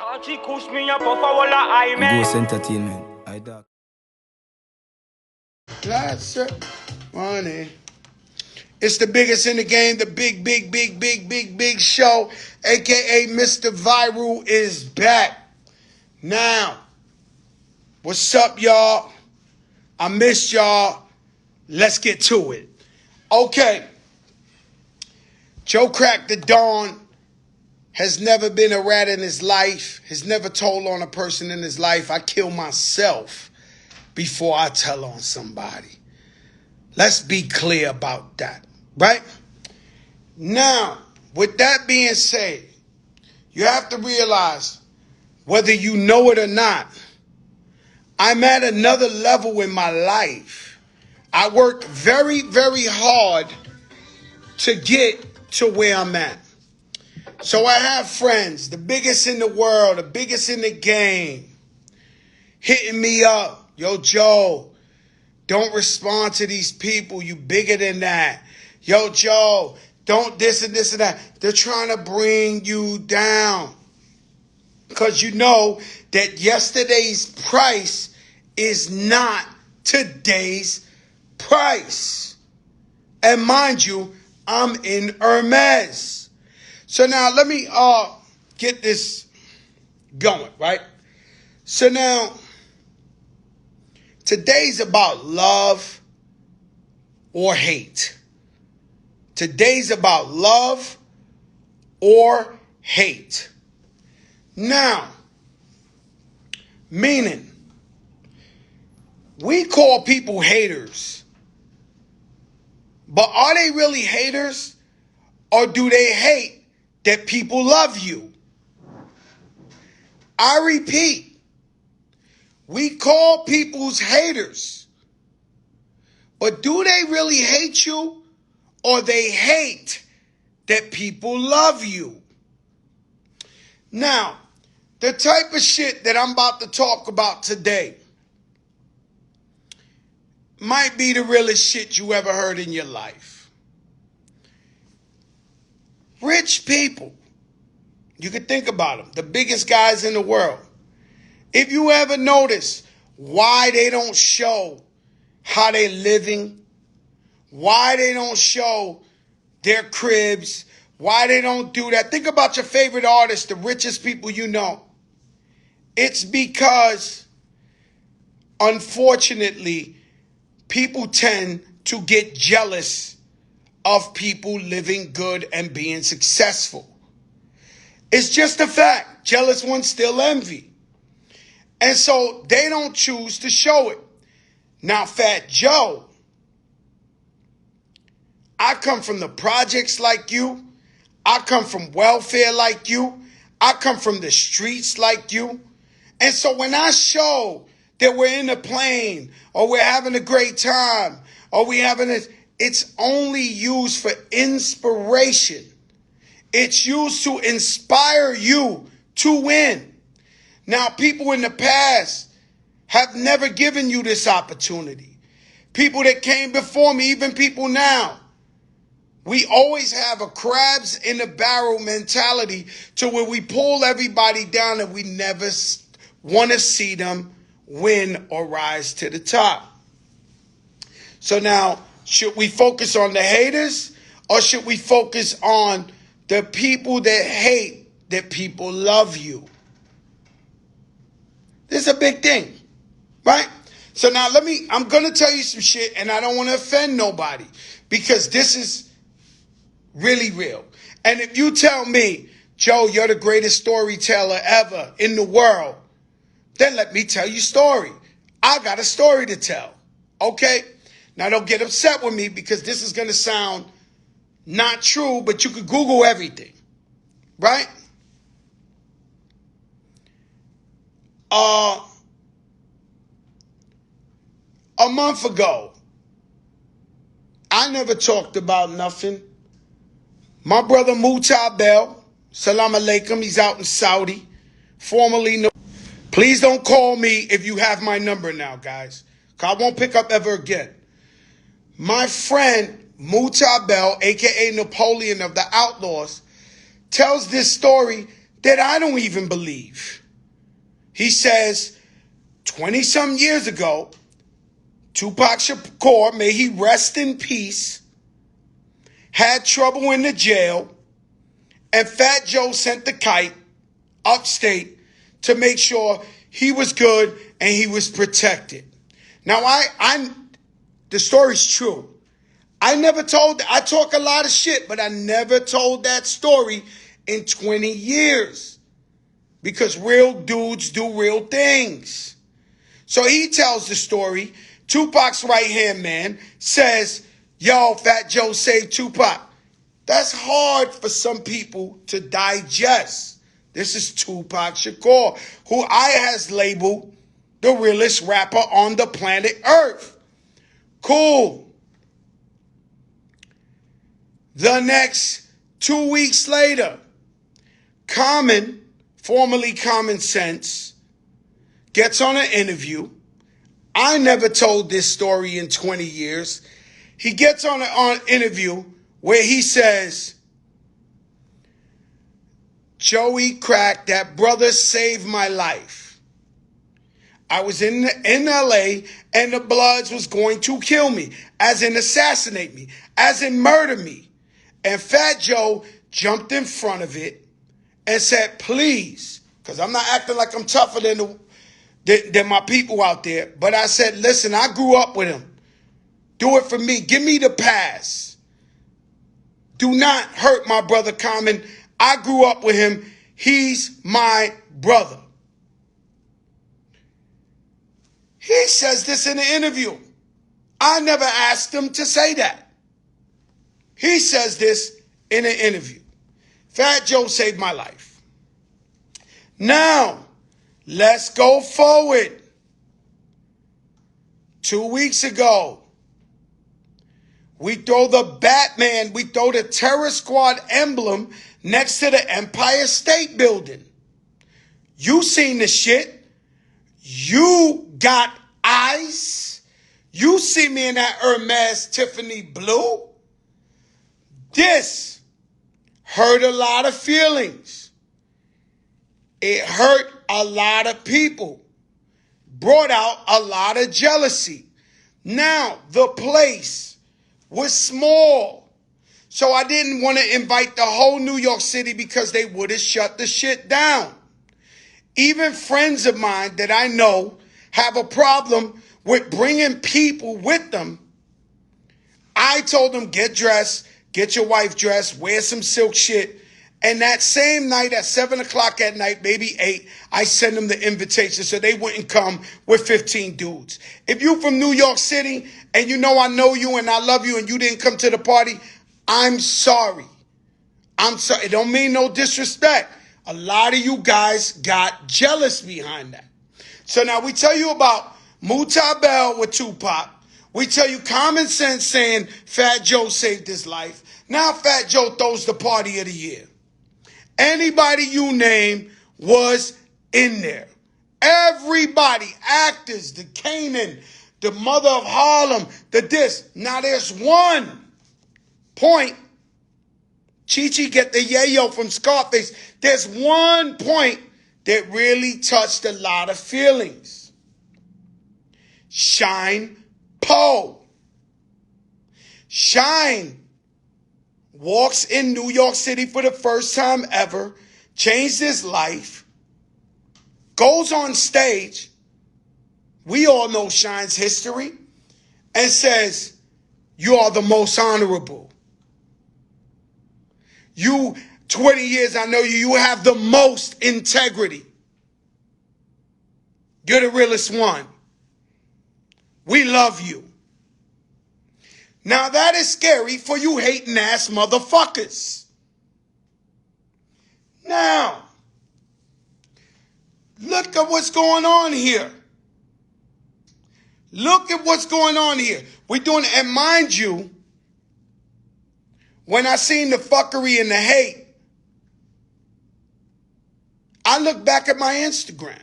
Ghost Entertainment. I dog. Lots of money. It's the biggest in the game, the big show, aka Mr. Viral is back. Now, what's up, y'all? I missed y'all. Let's get to it. Okay. Joe Crack the Dawn has never been a rat in his life, has never told on a person in his life. I kill myself before I tell on somebody. Let's be clear about that, right? Now, with that being said, you have to realize, whether you know it or not, I'm at another level in my life. I work very, very hard to get to where I'm at. So I have friends, the biggest in the world, the biggest in the game, hitting me up. Yo, Joe, don't respond to these people. You bigger than that. Yo, Joe, don't this and this and that. They're trying to bring you down. Because you know that yesterday's price is not today's price. And mind you, I'm in Hermes. So now let me get this going, right? So now, today's about love or hate. Today's about love or hate. Now, meaning, we call people haters, but are they really haters, or do they hate that people love you? I repeat, we call people's haters, but do they really hate you, or they hate that people love you? Now, the type of shit that I'm about to talk about today might be the realest shit you ever heard in your life. Rich people, you can think about them, the biggest guys in the world. If you ever notice why they don't show how they're living, why they don't show their cribs, why they don't do that, think about your favorite artists, the richest people you know. It's because, unfortunately, people tend to get jealous of people living good and being successful. It's just a fact. Jealous ones still envy. And so they don't choose to show it. Now, Fat Joe, I come from the projects like you. I come from welfare like you. I come from the streets like you. And so when I show that we're in a plane, or we're having a great time, or we having this, it's only used for inspiration. It's used to inspire you to win. Now, people in the past have never given you this opportunity. People that came before me, even people now. We always have a crabs in the barrel mentality to where we pull everybody down and we never want to see them win or rise to the top. So now, should we focus on the haters, or should we focus on the people that hate that people love you? This is a big thing, right? So now I'm going to tell you some shit, and I don't want to offend nobody, because this is really real. And if you tell me, Joe, you're the greatest storyteller ever in the world, then let me tell you a story. I got a story to tell, okay? Now, don't get upset with me, because this is going to sound not true, but you could Google everything, right? A month ago, I never talked about nothing. My brother Mutabel, salam alaikum, he's out in Saudi, formerly known. Please don't call me if you have my number now, guys, because I won't pick up ever again. My friend Mutabel, a.k.a. Napoleon of the Outlaws, tells this story that I don't even believe. He says 20-some years ago, Tupac Shakur, may he rest in peace, had trouble in the jail, and Fat Joe sent the kite upstate to make sure he was good and he was protected. Now, the story's true. I talk a lot of shit, but I never told that story in 20 years because real dudes do real things. So he tells the story. Tupac's right-hand man says, yo, Fat Joe saved Tupac. That's hard for some people to digest. This is Tupac Shakur, who I has labeled the realest rapper on the planet Earth. Cool. The next 2 weeks later, Common, formerly Common Sense, gets on an interview. I never told this story in 20 years. He gets on an interview where he says, Joey Crack, that brother saved my life. I was in LA and the Bloods was going to kill me, as in assassinate me, as in murder me. And Fat Joe jumped in front of it and said, please, because I'm not acting like I'm tougher than my people out there. But I said, listen, I grew up with him. Do it for me. Give me the pass. Do not hurt my brother Common. I grew up with him. He's my brother. He says this in the interview. I never asked him to say that. He says this in an interview. Fat Joe saved my life. Now, let's go forward. 2 weeks ago, we throw the Batman, we throw the Terror Squad emblem next to the Empire State Building. You seen the shit. You got eyes. You see me in that Hermes Tiffany blue. This hurt a lot of feelings. It hurt a lot of people. Brought out a lot of jealousy. Now, the place was small. So I didn't want to invite the whole New York City because they would have shut the shit down. Even friends of mine that I know have a problem with bringing people with them. I told them, get dressed, get your wife dressed, wear some silk shit. And that same night at 7 o'clock at night, maybe 8, I send them the invitation so they wouldn't come with 15 dudes. If you from New York City and you know you and I love you and you didn't come to the party, I'm sorry. I'm sorry. It don't mean no disrespect. A lot of you guys got jealous behind that. So now we tell you about Muta Bell with Tupac. We tell you Common Sense saying Fat Joe saved his life. Now Fat Joe throws the party of the year. Anybody you name was in there. Everybody, actors, the Kanan, the mother of Harlem, the this. Now there's one point. Chi-Chi get the yayo from Scarface. There's one point that really touched a lot of feelings. Shine Poe. Shine walks in New York City for the first time ever, changed his life, goes on stage, we all know Shine's history, and says, you are the most honorable. You, 20 years I know you, you have the most integrity. You're the realest one. We love you. Now that is scary for you hating ass motherfuckers. Now, look at what's going on here. Look at what's going on here. We're doing, and mind you, when I seen the fuckery and the hate, I look back at my Instagram.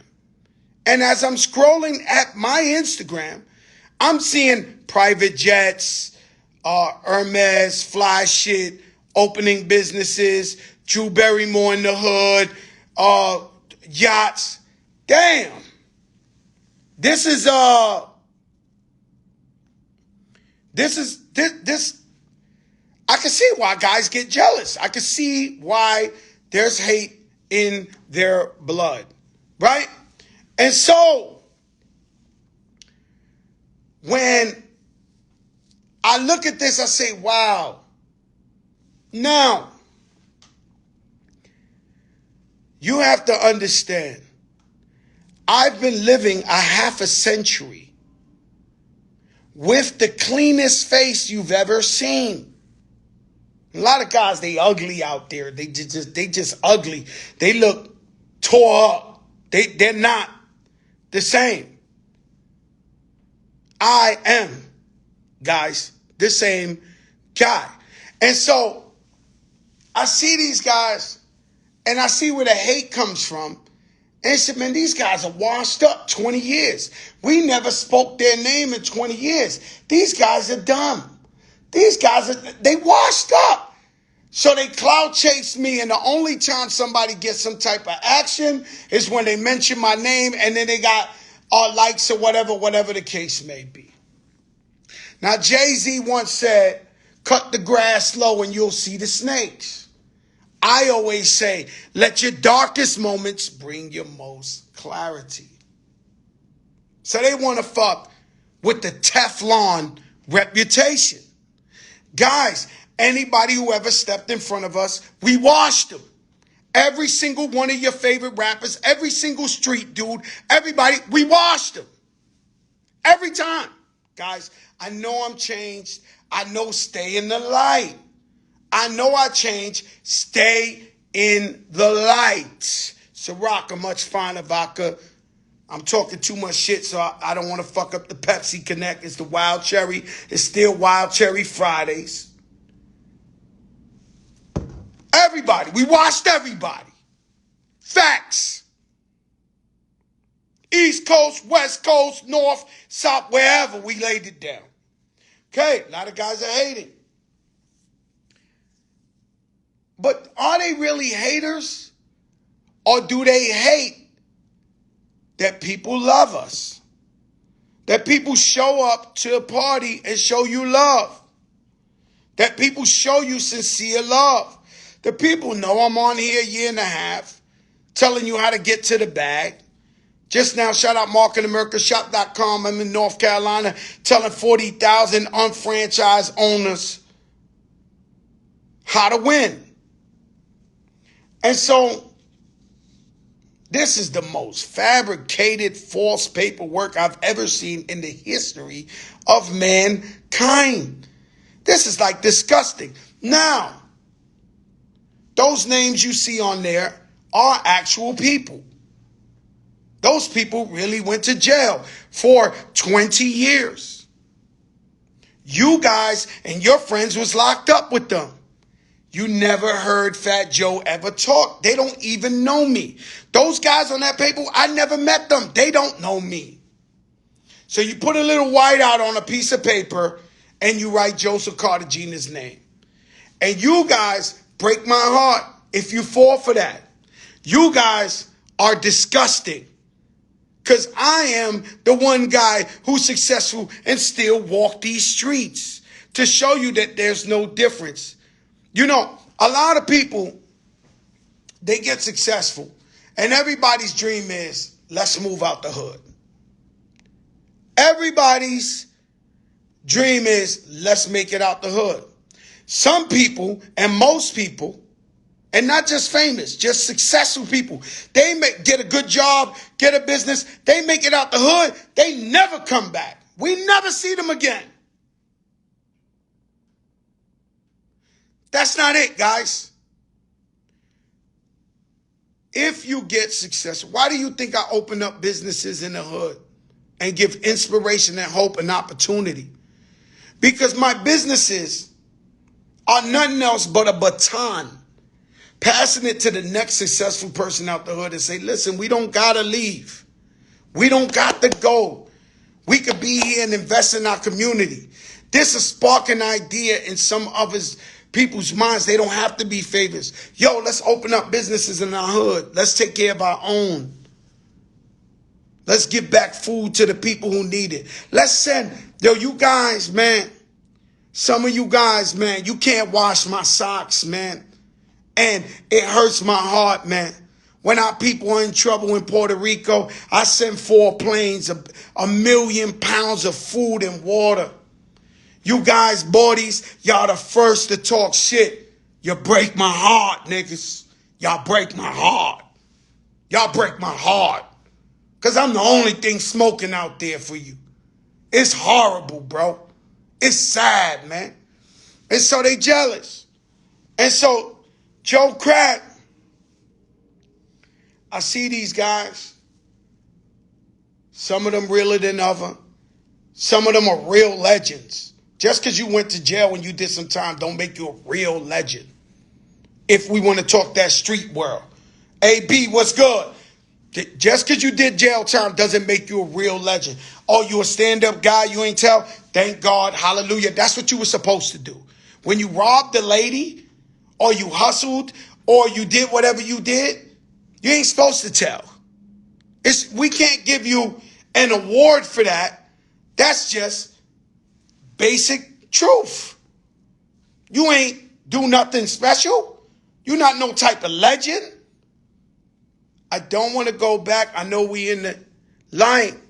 And as I'm scrolling at my Instagram, I'm seeing private jets, Hermes, fly shit, opening businesses, Drew Barrymore in the hood, yachts. Damn. This I can see why guys get jealous. I can see why there's hate in their blood, right? And so when I look at this, I say, wow. Now, you have to understand, I've been living a half a century with the cleanest face you've ever seen. A lot of guys, they ugly out there. They just ugly. They look tore up. They're not the same. I am, guys, the same guy. And so I see these guys and I see where the hate comes from. And I said, man, these guys are washed up 20 years. We never spoke their name in 20 years. These guys are dumb. These guys, they washed up. So they clout chase me, and the only time somebody gets some type of action is when they mention my name, and then they got likes or whatever the case may be. Now, Jay-Z once said, cut the grass low and you'll see the snakes. I always say, let your darkest moments bring your most clarity. So they want to fuck with the Teflon reputation. Guys, anybody who ever stepped in front of us, we washed them. Every single one of your favorite rappers, every single street dude, everybody, we washed them. Every time. Guys, I know I'm changed. I know stay in the light. I know I changed. Stay in the light. Ciroc, much finer vodka. I'm talking too much shit, so I don't want to fuck up the Pepsi Connect. It's the Wild Cherry. It's still Wild Cherry Fridays. Everybody. We washed everybody. Facts. East Coast, West Coast, North, South, wherever we laid it down. Okay, a lot of guys are hating. But are they really haters? Or do they hate that people love us? That people show up to a party and show you love? That people show you sincere love? The people know I'm on here a year and a half telling you how to get to the bag. Just now, shout out marketamericaShop.com. I'm in North Carolina telling 40,000 unfranchised owners how to win. And so this is the most fabricated false paperwork I've ever seen in the history of mankind. This is like disgusting. Now, those names you see on there are actual people. Those people really went to jail for 20 years. You guys and your friends was locked up with them. You never heard Fat Joe ever talk. They don't even know me. Those guys on that paper, I never met them. They don't know me. So you put a little whiteout on a piece of paper and you write Joseph Cartagena's name. And you guys break my heart if you fall for that. You guys are disgusting. Because I am the one guy who's successful and still walk these streets to show you that there's no difference. You know, a lot of people, they get successful and everybody's dream is, let's move out the hood. Everybody's dream is, let's make it out the hood. Some people and most people, and not just famous, just successful people, they get a good job, get a business, they make it out the hood, they never come back. We never see them again. That's not it, guys. If you get successful, why do you think I open up businesses in the hood and give inspiration and hope and opportunity? Because my businesses are nothing else but a baton, passing it to the next successful person out the hood and say, listen, we don't got to leave. We don't got to go. We could be here and invest in our community. This is spark an idea in some of his people's minds. They don't have to be favors. Yo, let's open up businesses in our hood. Let's take care of our own. Let's give back food to the people who need it. Let's send, yo, you guys, man, some of you guys, man, you can't wash my socks, man. And it hurts my heart, man. When our people are in trouble in Puerto Rico, I send 4 planes, a million pounds of food and water. You guys, buddies, y'all the first to talk shit. You break my heart, niggas. Y'all break my heart. Y'all break my heart. Because I'm the only thing smoking out there for you. It's horrible, bro. It's sad, man. And so they jealous. And so Joe Crack, I see these guys. Some of them realer than others. Some of them are real legends. Just because you went to jail when you did some time don't make you a real legend. If we want to talk that street world. AB, what's good? Just because you did jail time doesn't make you a real legend. Oh, you a stand-up guy, you ain't tell? Thank God, hallelujah. That's what you were supposed to do. When you robbed the lady, or you hustled, or you did whatever you did, you ain't supposed to tell. We can't give you an award for that. That's just basic truth. You ain't do nothing special. You're not no type of legend. I don't want to go back. I know we in the line.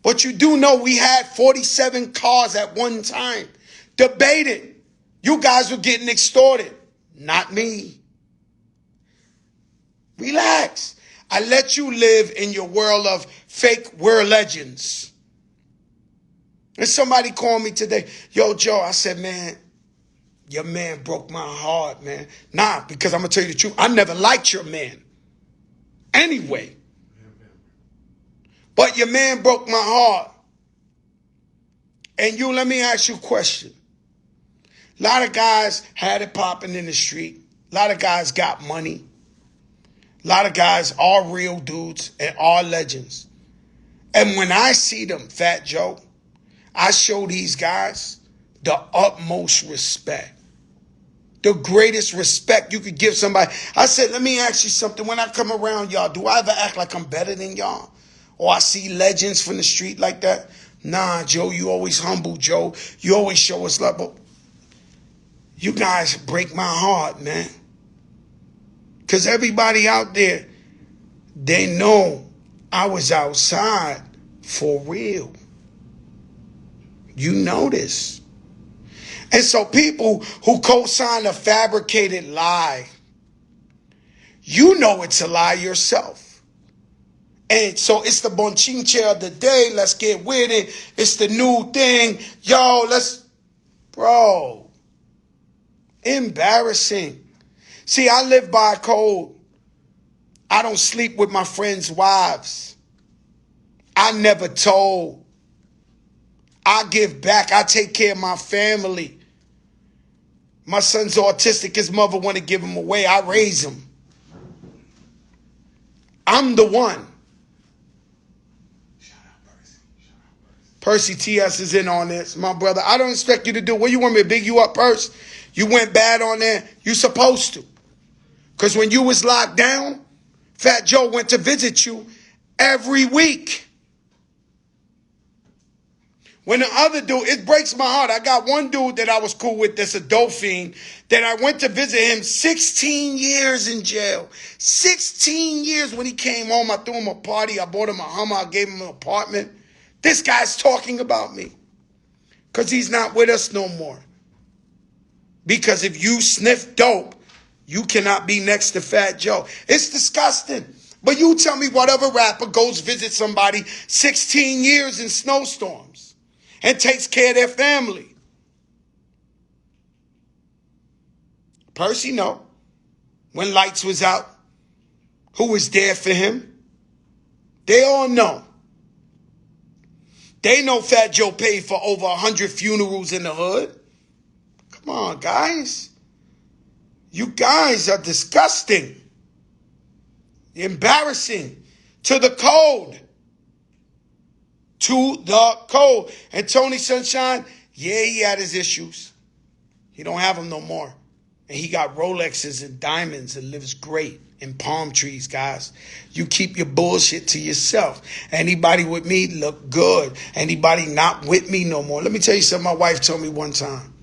But you do know we had 47 cars at one time. Debated. You guys were getting extorted. Not me. Relax. I let you live in your world of fake world legends. And somebody called me today. Yo, Joe, I said, man, your man broke my heart, man. Nah, because I'm going to tell you the truth. I never liked your man. Anyway. But your man broke my heart. And let me ask you a question. A lot of guys had it popping in the street. A lot of guys got money. A lot of guys are real dudes and are legends. And when I see them, Fat Joe, I show these guys the utmost respect. The greatest respect you could give somebody. I said, let me ask you something. When I come around y'all, do I ever act like I'm better than y'all? Or I see legends from the street like that? Nah, Joe, you always humble, Joe. You always show us love. But you guys break my heart, man. Because everybody out there, they know I was outside for real. You know this. And so people who co-sign a fabricated lie, you know it's a lie yourself. And so it's the bonchinche of the day. Let's get with it. It's the new thing. Yo, bro. Embarrassing. See, I live by a code. I don't sleep with my friends' wives. I never told. I give back. I take care of my family. My son's autistic. His mother want to give him away. I raise him. I'm the one. Percy TS is in on this, my brother. I don't expect you to do. What you want me to big you up, Percy? You went bad on there. You supposed to. Because when you was locked down, Fat Joe went to visit you every week. When the other dude, it breaks my heart. I got one dude that I was cool with that's a dope fiend that I went to visit him 16 years in jail. 16 years when he came home. I threw him a party. I bought him a Hummer. I gave him an apartment. This guy's talking about me because he's not with us no more. Because if you sniff dope, you cannot be next to Fat Joe. It's disgusting. But you tell me what other rapper goes visit somebody 16 years in snowstorms and takes care of their family. Percy, no. When lights was out, who was there for him? They all know. They know Fat Joe paid for over 100 funerals in the hood. Come on, guys. You guys are disgusting. Embarrassing. To the code. To the code. And Tony Sunshine, yeah, he had his issues. He don't have them no more. And he got Rolexes and diamonds and lives great in palm trees, guys. You keep your bullshit to yourself. Anybody with me look good. Anybody not with me no more. Let me tell you something my wife told me one time.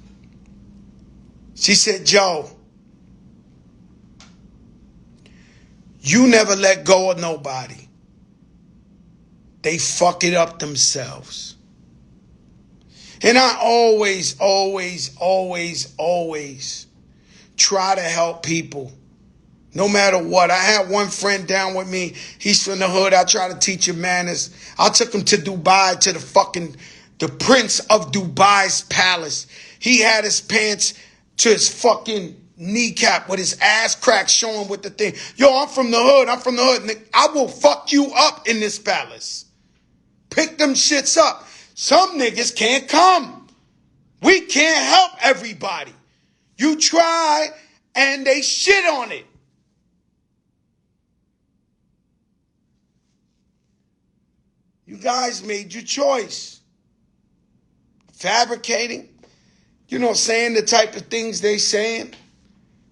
She said, Joe, you never let go of nobody. They fuck it up themselves. And I always try to help people. No matter what. I had one friend down with me. He's from the hood. I try to teach him manners. I took him to Dubai, to the Prince of Dubai's palace. He had his pants to his fucking kneecap with his ass crack showing with the thing. Yo, I'm from the hood. I will fuck you up in this palace. Pick them shits up. Some niggas can't come. We can't help everybody. You try and they shit on it. You guys made your choice. Fabricating, saying the type of things they saying.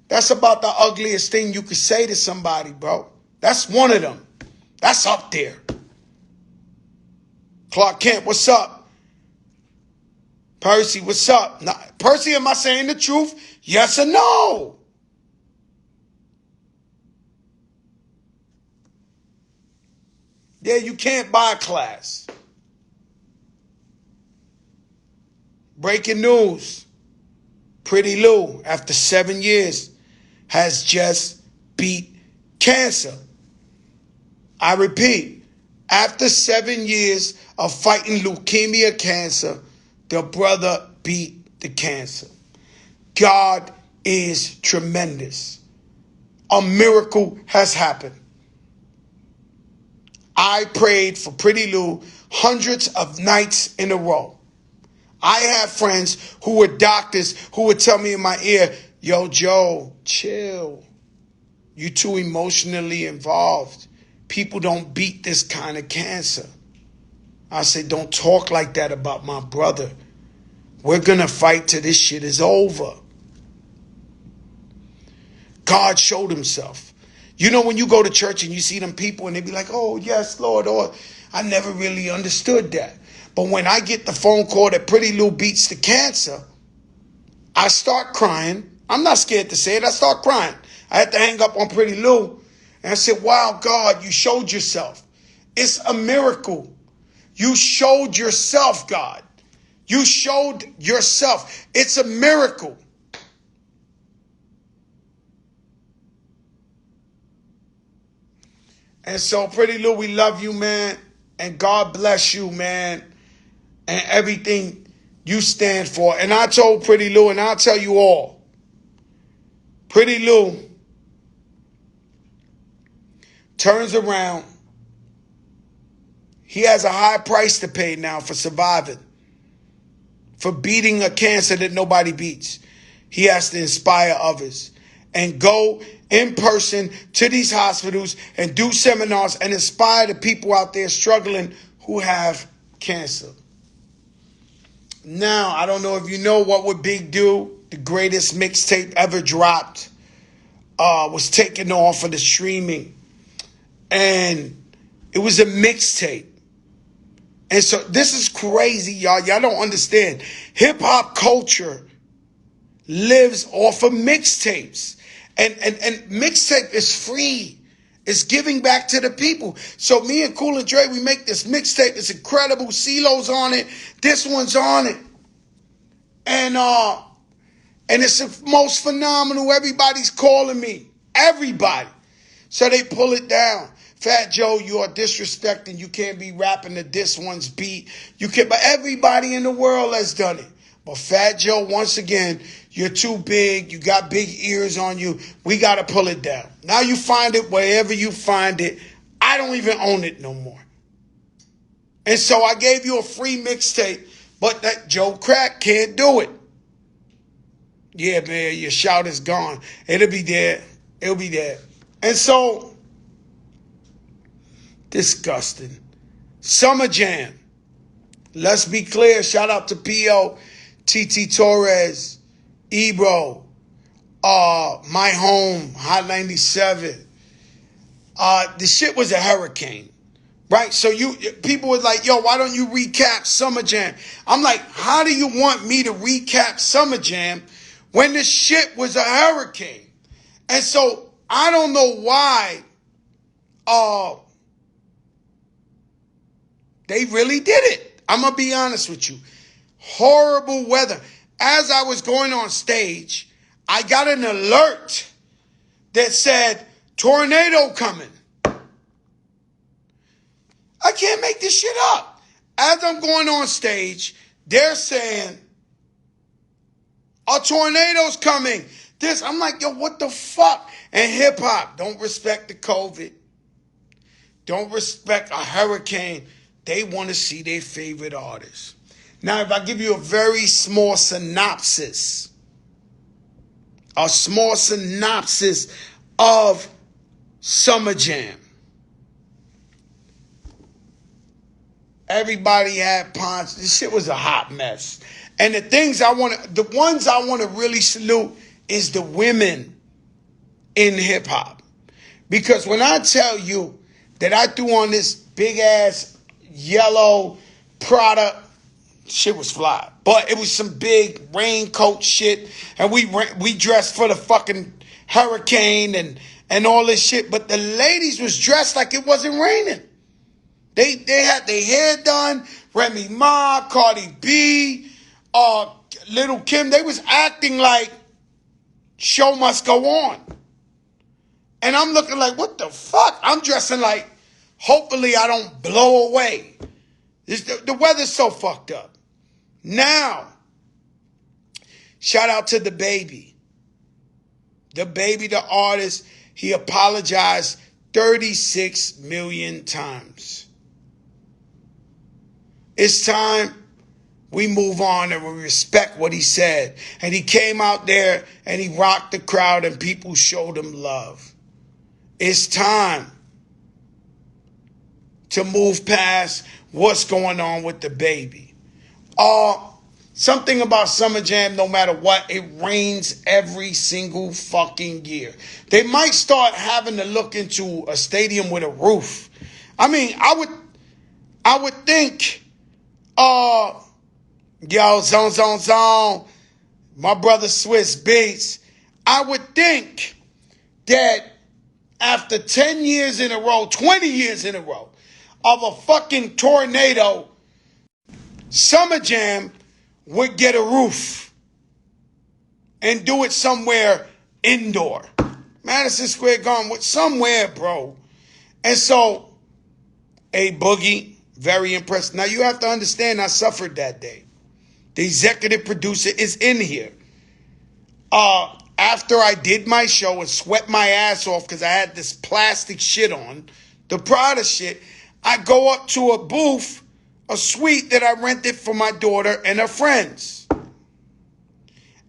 That's about the ugliest thing you could say to somebody, bro. That's one of them. That's up there. Clark Kent, what's up? Percy, what's up? Now, Percy, am I saying the truth? Yes or no? Yeah, you can't buy class. Breaking news. Pretty Lou, after 7 years, has just beat cancer. I repeat, after 7 years of fighting leukemia cancer, the brother beat the cancer. God is tremendous. A miracle has happened. I prayed for Pretty Lou hundreds of nights in a row. I have friends who were doctors who would tell me in my ear, yo, Joe, chill. You too emotionally involved. People don't beat this kind of cancer. I say, don't talk like that about my brother. We're going to fight till this shit is over. God showed himself. When you go to church and you see them people and they be like, oh, yes, Lord, or I never really understood that. But when I get the phone call that Pretty Lou beats the cancer, I start crying. I'm not scared to say it. I start crying. I had to hang up on Pretty Lou. And I said, wow, God, you showed yourself. It's a miracle. You showed yourself, God. You showed yourself. It's a miracle. And so, Pretty Lou, we love you, man. And God bless you, man. And everything you stand for. And I told Pretty Lou, and I'll tell you all. Pretty Lou turns around. He has a high price to pay now for surviving. For beating a cancer that nobody beats. He has to inspire others. And go in person to these hospitals and do seminars and inspire the people out there struggling who have cancer. Now, I don't know if you know What Would Big Do, the greatest mixtape ever dropped, was taken off of the streaming. And it was a mixtape. And so this is crazy, y'all. Y'all don't understand. Hip-hop culture lives off of mixtapes. And mixtape is free. It's giving back to the people. So me and Cool and Dre, we make this mixtape. It's incredible. CeeLo's on it. This one's on it. And it's the most phenomenal. Everybody's calling me. Everybody. So they pull it down. Fat Joe, you are disrespecting. You can't be rapping to this one's beat. You can't, but everybody in the world has done it. But Fat Joe, once again, you're too big. You got big ears on you. We got to pull it down. Now you find it wherever you find it. I don't even own it no more. And so I gave you a free mixtape, but that Joe Crack can't do it. Yeah, man, your shout is gone. It'll be there. It'll be there. And so, disgusting. Summer Jam. Let's be clear. Shout out to P.O., TT Torres, Ebro, My Home, Hot 97. The shit was a hurricane. Right? So people were like, yo, why don't you recap Summer Jam? I'm like, how do you want me to recap Summer Jam when the shit was a hurricane? And so I don't know why they really did it. I'm going to be honest with you. Horrible weather. As I was going on stage, I got an alert that said, tornado coming. I can't make this shit up. As I'm going on stage, they're saying, a tornado's coming. I'm like, yo, what the fuck? And hip hop don't respect the COVID. Don't respect a hurricane. They want to see their favorite artist. Now, if I give you a very small synopsis of Summer Jam. Everybody had ponds. This shit was a hot mess. And the ones I want to really salute is the women in hip hop. Because when I tell you that I threw on this big ass yellow Prada, shit was fly. But it was some big raincoat shit. And we dressed for the fucking hurricane and all this shit. But the ladies was dressed like it wasn't raining. They had their hair done. Remy Ma, Cardi B, Little Kim. They was acting like show must go on. And I'm looking like, what the fuck? I'm dressing like, hopefully I don't blow away. The weather's so fucked up. Now, shout out to the baby. The baby, the artist, he apologized 36 million times. It's time we move on and we respect what he said. And he came out there and he rocked the crowd and people showed him love. It's time to move past what's going on with the baby. Something about Summer Jam, no matter what, it rains every single fucking year. They might start having to look into a stadium with a roof. I mean, I would think, zone, my brother Swiss Beats, I would think that after 10 years in a row, 20 years in a row of a fucking tornado, Summer Jam would get a roof and do it somewhere indoor. Madison Square Garden, somewhere, bro. And so, A Boogie, very impressed. Now, you have to understand, I suffered that day. The executive producer is in here. After I did my show and sweat my ass off because I had this plastic shit on, the Prada shit, I go up to a booth, a suite that I rented for my daughter and her friends.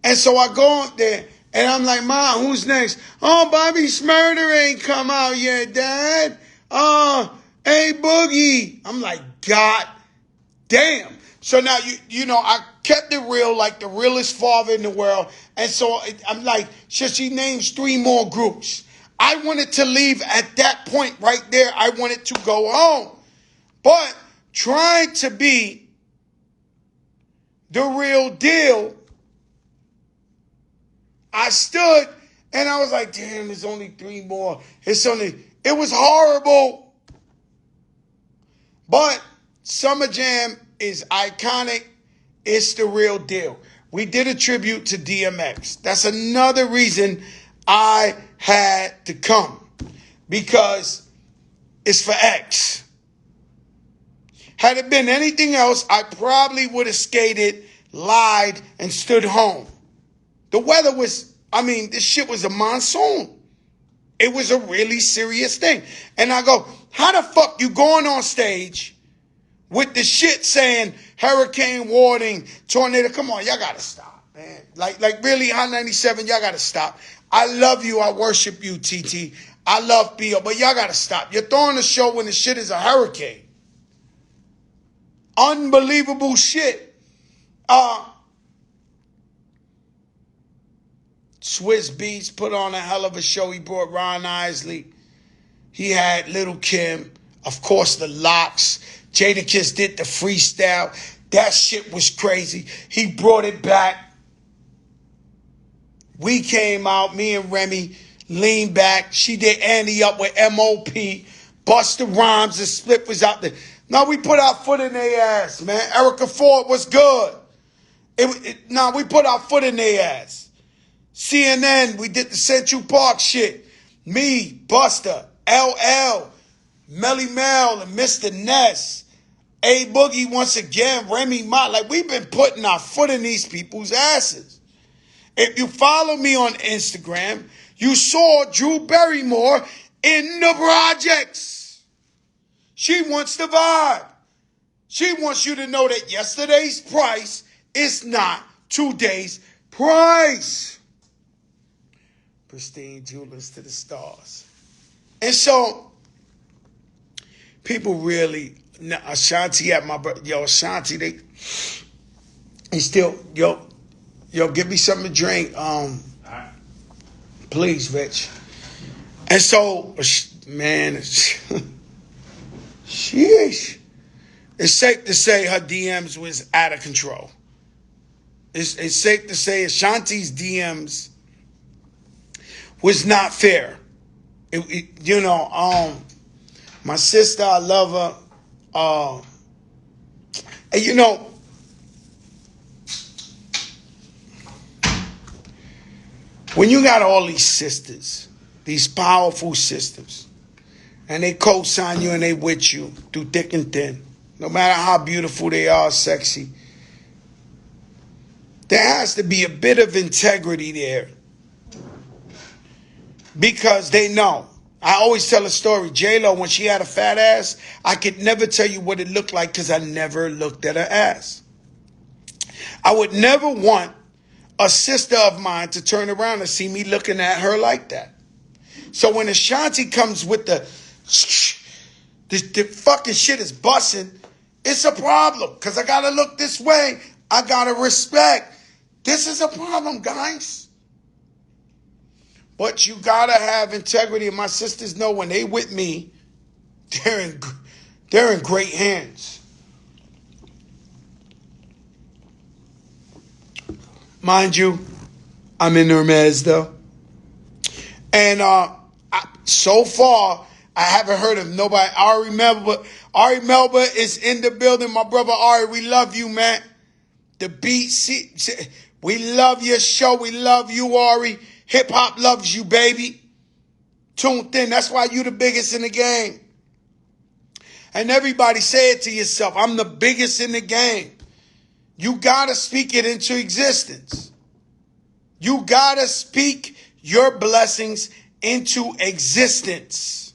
And so I go up there and I'm like, Ma, who's next? Oh, Bobby Shmurda ain't come out yet, Dad. Hey, Boogie. I'm like, God damn. So now, I kept it real, like the realest father in the world. And so I'm like, she names 3 more groups. I wanted to leave at that point right there. I wanted to go home. But trying to be the real deal, I stood and I was like, damn, there's only 3 more. It was horrible. But Summer Jam is iconic. It's the real deal. We did a tribute to DMX. That's another reason I had to come. Because it's for X. Had it been anything else, I probably would have skated, lied, and stood home. The weather was, this shit was a monsoon. It was a really serious thing. And I go, how the fuck you going on stage with the shit saying hurricane warning, tornado? Come on, y'all gotta stop, man. Like really, Hot 97, y'all gotta stop. I love you, I worship you, TT. I love P.O., but y'all gotta stop. You're throwing a show when the shit is a hurricane. Unbelievable shit. Swiss Beats put on a hell of a show. He brought Ron Isley. He had Little Kim. Of course, the Locks. Jadakiss did the freestyle. That shit was crazy. He brought it back. We came out, me and Remy leaned back. She did Annie up with M.O.P. Busta Rhymes and Split was out there. No, we put our foot in their ass, man. Erica Ford was good. We put our foot in their ass. CNN, we did the Central Park shit. Me, Busta, LL, Melly Mel, and Mr. Ness. A Boogie once again, Remy Ma. Like, we've been putting our foot in these people's asses. If you follow me on Instagram, you saw Drew Barrymore in the projects. She wants the vibe. She wants you to know that yesterday's price is not today's price. Pristine Jewelers to the stars. And so, people really, Ashanti at my brother, yo, Ashanti, they still, yo, give me something to drink, please, Rich. And so, man, sheesh. It's safe to say her DMs was out of control. It's safe to say Ashanti's DMs was not fair. My sister, I love her. And when you got all these sisters, these powerful sisters, and they co-sign you and they with you through thick and thin, no matter how beautiful they are, sexy, there has to be a bit of integrity there. Because they know. I always tell a story. J-Lo, when she had a fat ass, I could never tell you what it looked like because I never looked at her ass. I would never want a sister of mine to turn around and see me looking at her like that. So when Ashanti comes with the fucking shit is busting, it's a problem because I got to look this way. I got to respect. This is a problem, guys. But you got to have integrity. And my sisters know when they with me, they're in great hands. Mind you, I'm in Hermes though. And so far, I haven't heard of nobody. Ari Melba is in the building. My brother Ari, we love you, man. The beat, we love your show. We love you, Ari. Hip hop loves you, baby. Tuned in. That's why you the biggest in the game. And everybody say it to yourself. I'm the biggest in the game. You got to speak it into existence. You got to speak your blessings into existence.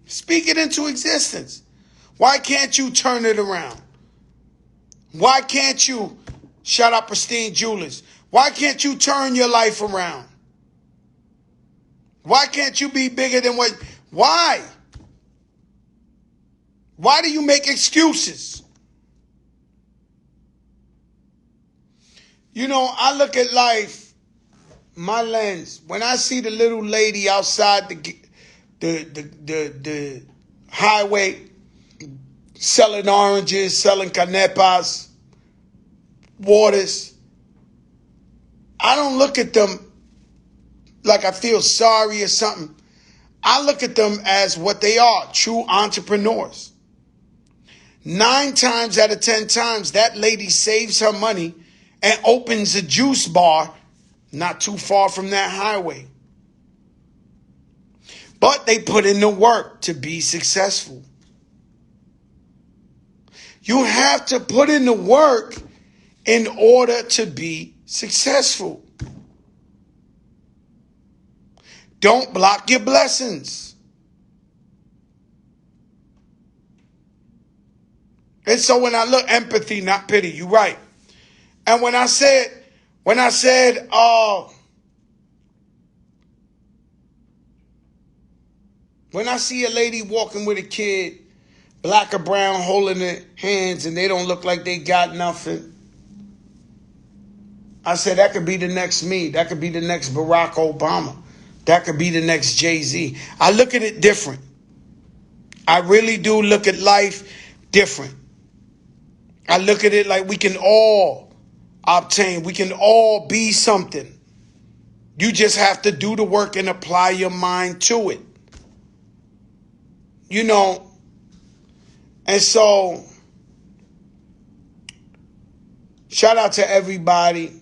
Speak it into existence. Why can't you turn it around? Why can't you, shout out Pristine Jewelers, why can't you turn your life around? Why can't you be bigger than what, why? Why do you make excuses? I look at life, my lens, when I see the little lady outside the highway selling oranges, selling canepas, waters, I don't look at them like I feel sorry or something. I look at them as what they are, true entrepreneurs. 9 times out of 10 times, that lady saves her money and opens a juice bar not too far from that highway. But they put in the work to be successful. You have to put in the work in order to be successful. Don't block your blessings. And so when I look, empathy, not pity, you're right. And when I said, when I see a lady walking with a kid, black or brown holding their hands and they don't look like they got nothing. I said, that could be the next me. That could be the next Barack Obama. That could be the next Jay-Z. I look at it different. I really do look at life different. I look at it like we can all obtain. We can all be something. You just have to do the work and apply your mind to it. You know, and so shout out to everybody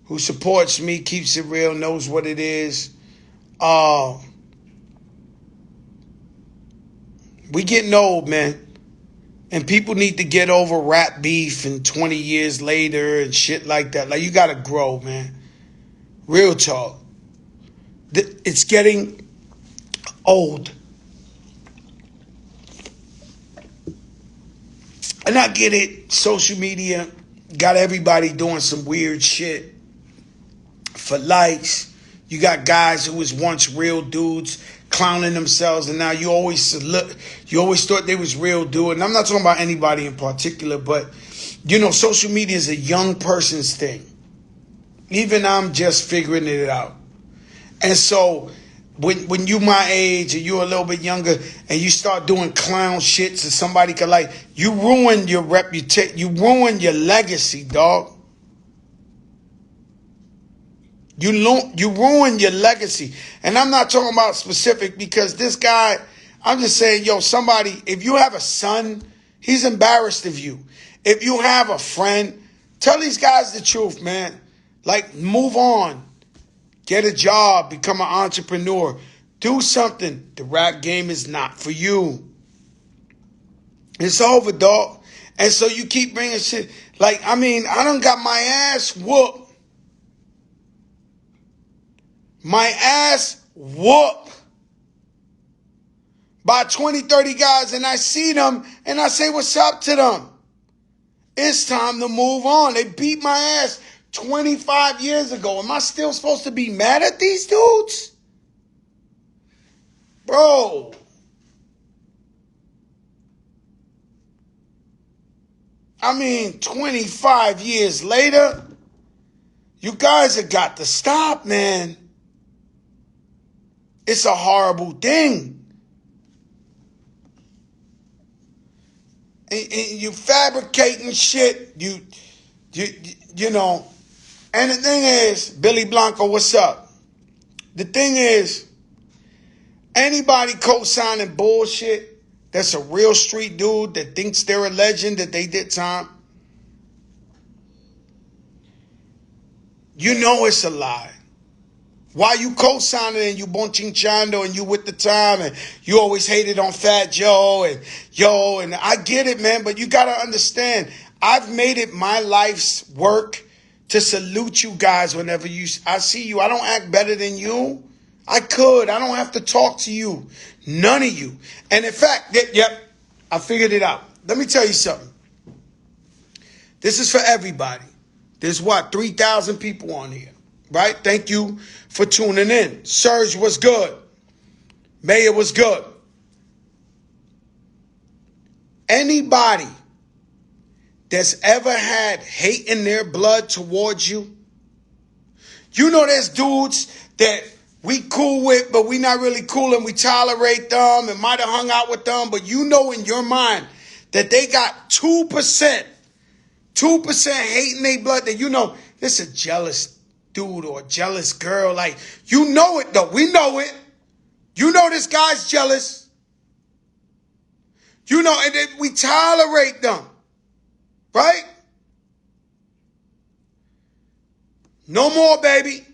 who supports me, keeps it real, knows what it is. We getting old, man. And people need to get over rap beef and 20 years later and shit like that. Like, you got to grow, man. Real talk. It's getting old. And I get it. Social media got everybody doing some weird shit for likes. You got guys who was once real dudes clowning themselves, and now you always thought they was real dude. And I'm not talking about anybody in particular, but you know, social media is a young person's thing. Even I'm just figuring it out. And so when you my age or you're a little bit younger and you start doing clown shit so somebody could like, you ruin your reputation, you ruin your legacy, dog. You ruin your legacy. And I'm not talking about specific because this guy, I'm just saying, yo, somebody, if you have a son, he's embarrassed of you. If you have a friend, tell these guys the truth, man. Like, move on. Get a job. Become an entrepreneur. Do something. The rap game is not for you. It's over, dog. And so you keep bringing shit. Like, I mean, I done got my ass whooped. My ass whooped by 20, 30 guys, and I see them and I say, what's up to them? It's time to move on. They beat my ass 25 years ago. Am I still supposed to be mad at these dudes? Bro. I mean, 25 years later, you guys have got to stop, man. It's a horrible thing. And you fabricating shit. You know. And the thing is, Billy Blanco, what's up? The thing is, anybody co-signing bullshit that's a real street dude that thinks they're a legend, that they did time, you know it's a lie. Why you co-signing and you bonchinchando and you with the time and you always hated on Fat Joe and I get it, man, but you got to understand, I've made it my life's work to salute you guys whenever I see you. I don't act better than you. I could. I don't have to talk to you. None of you. And in fact, yep, I figured it out. Let me tell you something. This is for everybody. There's 3,000 people on here. Right? Thank you for tuning in. Serge was good. Mayor was good. Anybody that's ever had hate in their blood towards you, you know there's dudes that we cool with, but we not really cool and we tolerate them and might have hung out with them, but you know in your mind that they got 2% hate in their blood, that you know this is a jealous dude or a jealous girl. Like, you know it though. We know it. You know this guy's jealous. You know, and then we tolerate them. Right? No more, baby.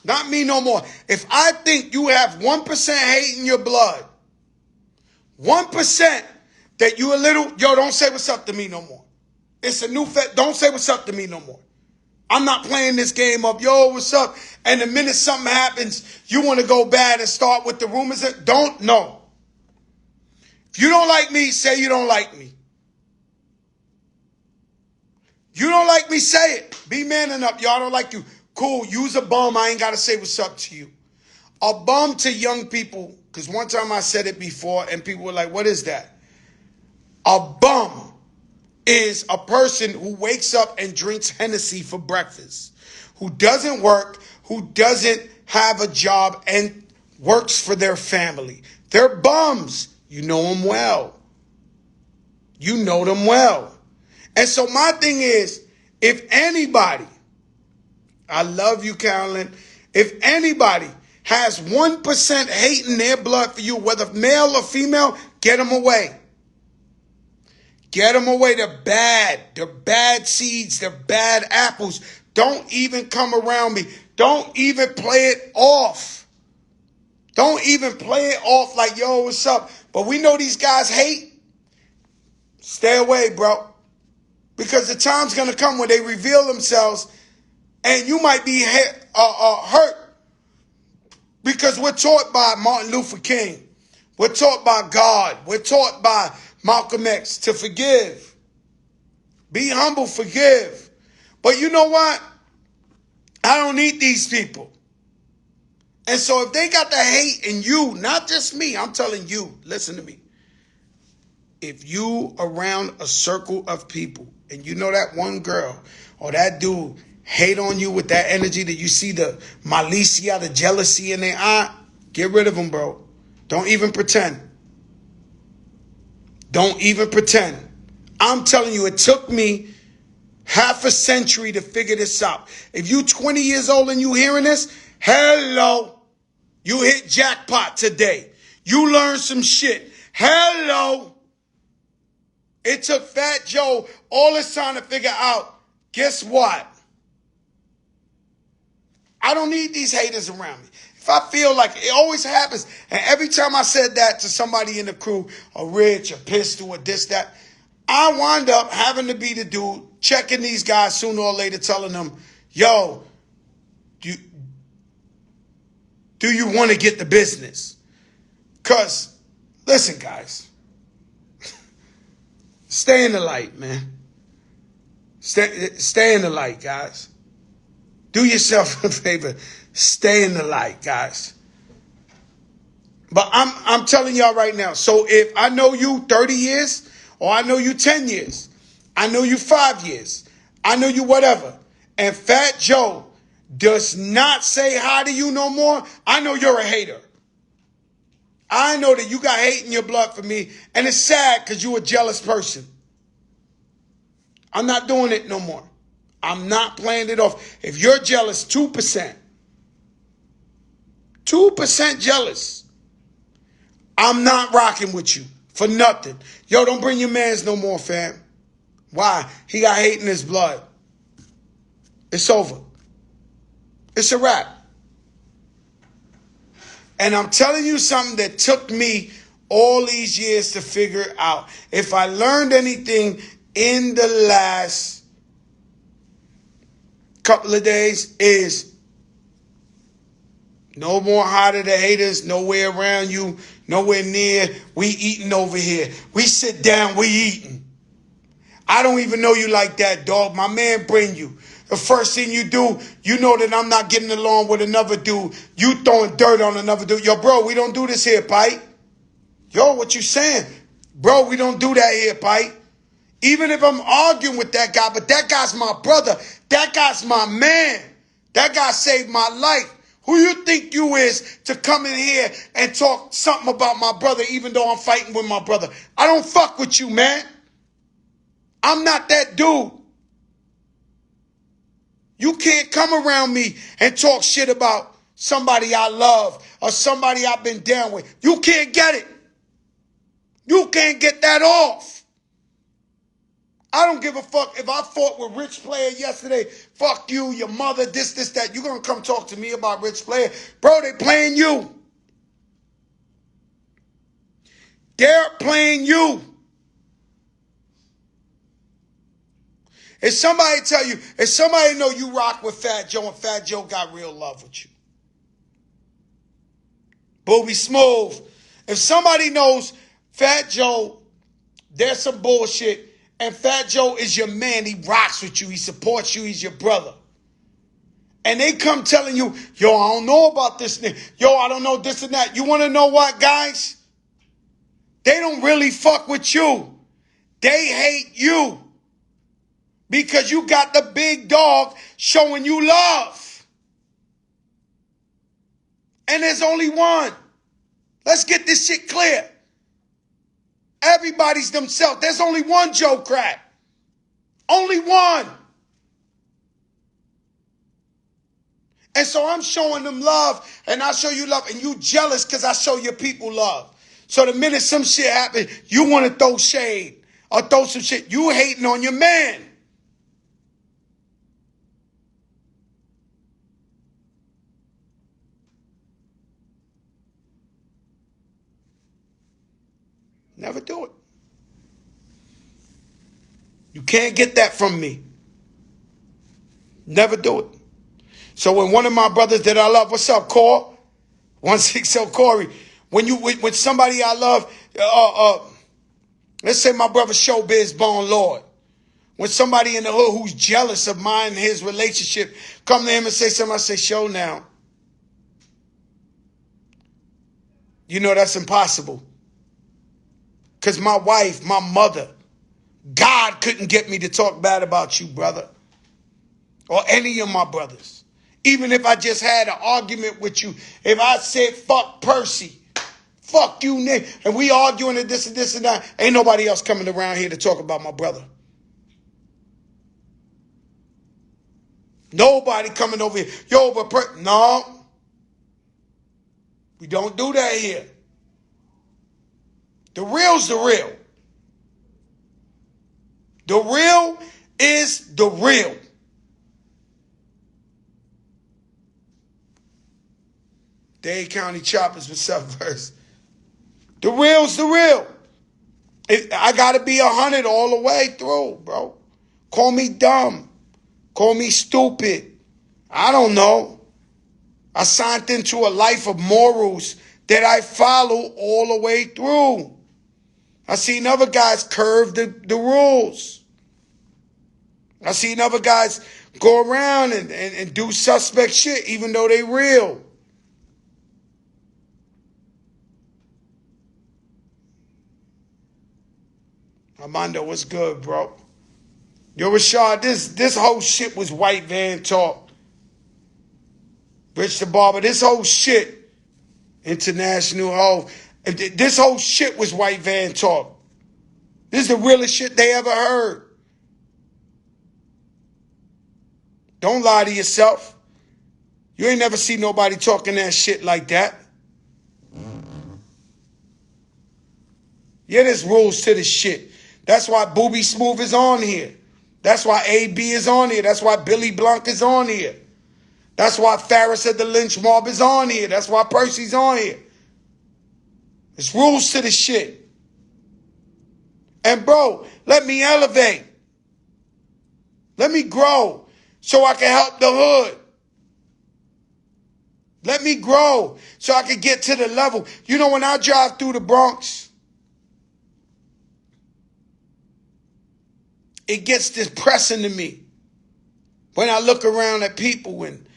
Not me no more. If I think you have 1% hate in your blood, 1% that you a little, yo, don't say what's up to me no more. It's a new don't say what's up to me no more. I'm not playing this game of, yo, what's up? And the minute something happens, you want to go bad and start with the rumors. Don't, no. If you don't like me, say you don't like me. You don't like me, say it. Be manning up. Y'all don't like you. Cool, use a bum. I ain't got to say what's up to you. A bum to young people because one time I said it before and people were like, what is that? A bum is a person who wakes up and drinks Hennessy for breakfast, who doesn't work, who doesn't have a job and works for their family. They're bums. You know them well. You know them well. And so my thing is, if anybody, I love you, Carolyn, if anybody has 1% hate in their blood for you, whether male or female, get them away. Get them away. They're bad. They're bad seeds. They're bad apples. Don't even come around me. Don't even play it off. Don't even play it off like, yo, what's up? But we know these guys hate. Stay away, bro. Because the time's going to come when they reveal themselves and you might be hurt. Because we're taught by Martin Luther King. We're taught by God. We're taught by Malcolm X to forgive. Be humble, forgive. But you know what? I don't need these people. And so if they got the hate in you, not just me, I'm telling you, listen to me. If you around a circle of people and you know that one girl or that dude hate on you with that energy that you see the malicia, the jealousy in their eye, get rid of them, bro. Don't even pretend. Don't even pretend. I'm telling you, it took me half a century to figure this out. If you 20 years old and you hearing this, hello, you hit jackpot today. You learned some shit. Hello. It took Fat Joe all this time to figure out, guess what? I don't need these haters around me. If I feel like it always happens, and every time I said that to somebody in the crew, a Rich, a Pistol, or this, that, I wind up having to be the dude checking these guys sooner or later, telling them, yo, do you want to get the business? Because, listen, guys, stay in the light, man. Stay in the light, guys. Do yourself a favor. Stay in the light, guys. But I'm telling y'all right now. So if I know you 30 years, or I know you 10 years, I know you 5 years, I know you whatever, and Fat Joe does not say hi to you no more, I know you're a hater. I know that you got hate in your blood for me, and it's sad because you're a jealous person. I'm not doing it no more. I'm not playing it off. If you're jealous, 2%. 2% jealous. I'm not rocking with you for nothing. Yo, don't bring your mans no more, fam. Why? He got hate in his blood. It's over. It's a wrap. And I'm telling you something that took me all these years to figure out. If I learned anything in the last couple of days is no more hi to the haters, nowhere around you, nowhere near. We eating over here. We sit down, we eating. I don't even know you like that, dog. My man bring you. The first thing you do, you know that I'm not getting along with another dude. You throwing dirt on another dude. Yo, bro, we don't do this here, Pike. Yo, what you saying? Bro, we don't do that here, Pike. Even if I'm arguing with that guy, but that guy's my brother. That guy's my man. That guy saved my life. Who you think you is to come in here and talk something about my brother even though I'm fighting with my brother? I don't fuck with you, man. I'm not that dude. You can't come around me and talk shit about somebody I love or somebody I've been down with. You can't get it. You can't get that off. I don't give a fuck if I fought with Rich Player yesterday. Fuck you, your mother, this, that. You gonna come talk to me about Rich Player? Bro, they playing you. They're playing you. If somebody tell you, if somebody know you rock with Fat Joe and Fat Joe got real love with you. Booby Smooth. If somebody knows Fat Joe, there's some bullshit. And Fat Joe is your man. He rocks with you. He supports you. He's your brother. And they come telling you, yo, I don't know about this thing. Yo, I don't know this and that. You want to know what, guys? They don't really fuck with you. They hate you. Because you got the big dog showing you love. And there's only one. Let's get this shit clear. Everybody's themselves. There's only one Joe Crack. Only one. And so I'm showing them love, and I show you love, and you jealous because I show your people love. So the minute some shit happens, you want to throw shade or throw some shit. You hating on your man. Never do it. You can't get that from me. Never do it. So when one of my brothers that I love, what's up, Core? 160 Corey. When somebody I love, let's say my brother Showbiz Bone Lord. When somebody in the hood who's jealous of mine and his relationship come to him and say something, I say, show now. You know that's impossible. Because my wife, my mother, God couldn't get me to talk bad about you, brother. Or any of my brothers. Even if I just had an argument with you. If I said, fuck Percy. Fuck you, Nick. And we arguing and this and that. Ain't nobody else coming around here to talk about my brother. Nobody coming over here. Yo, but no. We don't do that here. The real's the real. The real is the real. Dade County Choppers with Subverse. The real's the real. I got to be 100 all the way through, bro. Call me dumb. Call me stupid. I don't know. I signed into a life of morals that I follow all the way through. I seen other guys curve the rules. I seen other guys go around and do suspect shit even though they real. Armando, what's good, bro? Yo, Rashad, this whole shit was white van talk. Rich the Barber, this whole shit, international hoe. This whole shit was white van talk. This is the realest shit they ever heard. Don't lie to yourself. You ain't never seen nobody talking that shit like that. Yeah, there's rules to this shit. That's why Booby Smooth is on here. That's why AB is on here. That's why Billy Blanc is on here. That's why Farris at the Lynch Mob is on here. That's why Percy's on here. There's rules to this shit. And bro, let me elevate. Let me grow so I can help the hood. Let me grow so I can get to the level. You know, when I drive through the Bronx, it gets depressing to me when I look around at people and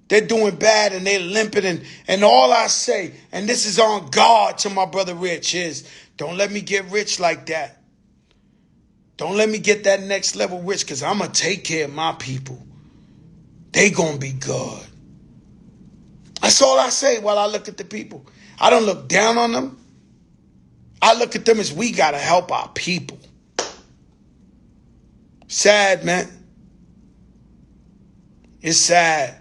they're doing bad and they're limping and all I say, and this is on God to my brother Rich, is don't let me get rich like that. Don't let me get that next level rich because I'm going to take care of my people. They going to be good. That's all I say while I look at the people. I don't look down on them. I look at them as we got to help our people. Sad, man. It's sad.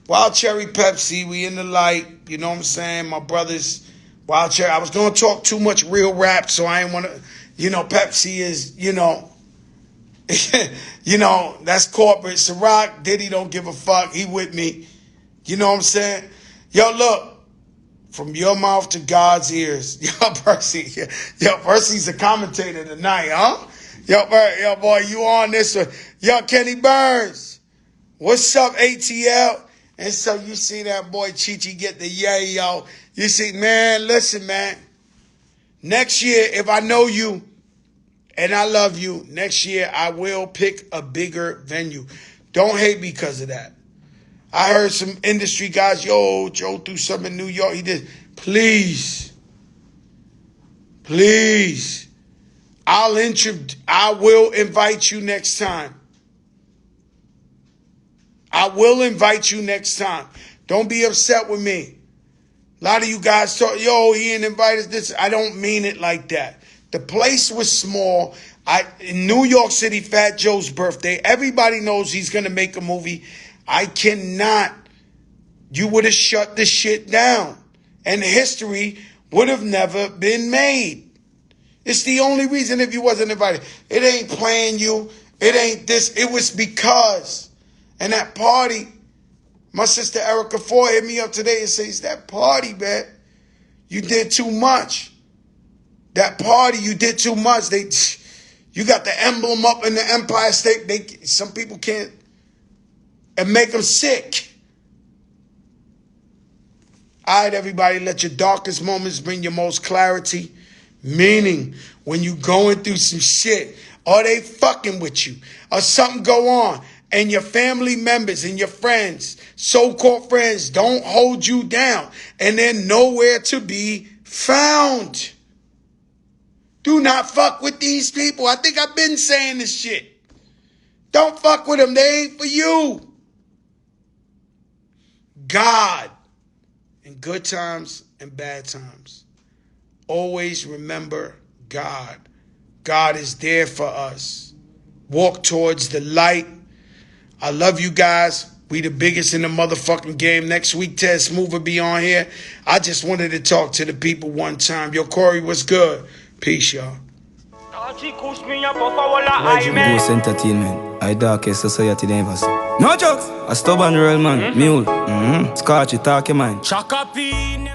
Wild Cherry Pepsi, we in the light. You know what I'm saying? My brothers, Wild Cherry. I was going to talk too much real rap, so I ain't want to, Pepsi is, that's corporate. Ciroc, Diddy don't give a fuck. He with me. You know what I'm saying? Yo, look. From your mouth to God's ears. Yo, Percy. Yo, Percy's a commentator tonight, huh? Yo, boy, you on this one. Yo, Kenny Burns. What's up, ATL? And so you see that boy Chichi get the yay, yo. You see, man, listen, man. Next year, if I know you And I love you. Next year, I will pick a bigger venue. Don't hate me because of that. I heard some industry guys, yo, Joe threw something in New York. He did. Please. Please. I will invite you next time. I will invite you next time. Don't be upset with me. A lot of you guys thought, yo, he didn't invite us. This. I don't mean it like that. The place was small. In New York City, Fat Joe's birthday. Everybody knows he's going to make a movie. I cannot. You would have shut this shit down. And history would have never been made. It's the only reason if you wasn't invited. It ain't playing you. It ain't this. It was because. And that party, my sister Erica Ford hit me up today and says, that party, man, you did too much. That party, you did too much. You got the emblem up in the Empire State. Some people can't, and make them sick. All right, everybody, let your darkest moments bring your most clarity. Meaning, when you going through some shit, or they fucking with you, or something go on, and your family members and your friends, so-called friends, don't hold you down, and they're nowhere to be found. Do not fuck with these people. I think I've been saying this shit. Don't fuck with them. They ain't for you. God, in good times and bad times, always remember God. God is there for us. Walk towards the light. I love you guys. We the biggest in the motherfucking game. Next week, Ted Smooth will be on here. I just wanted to talk to the people one time. Yo, Corey, what's good? Peace, y'all. Goose Entertainment. I darkest society they ever see. No jokes. A stubborn real man. Mule. Scotchy talk your mind. Chaka P.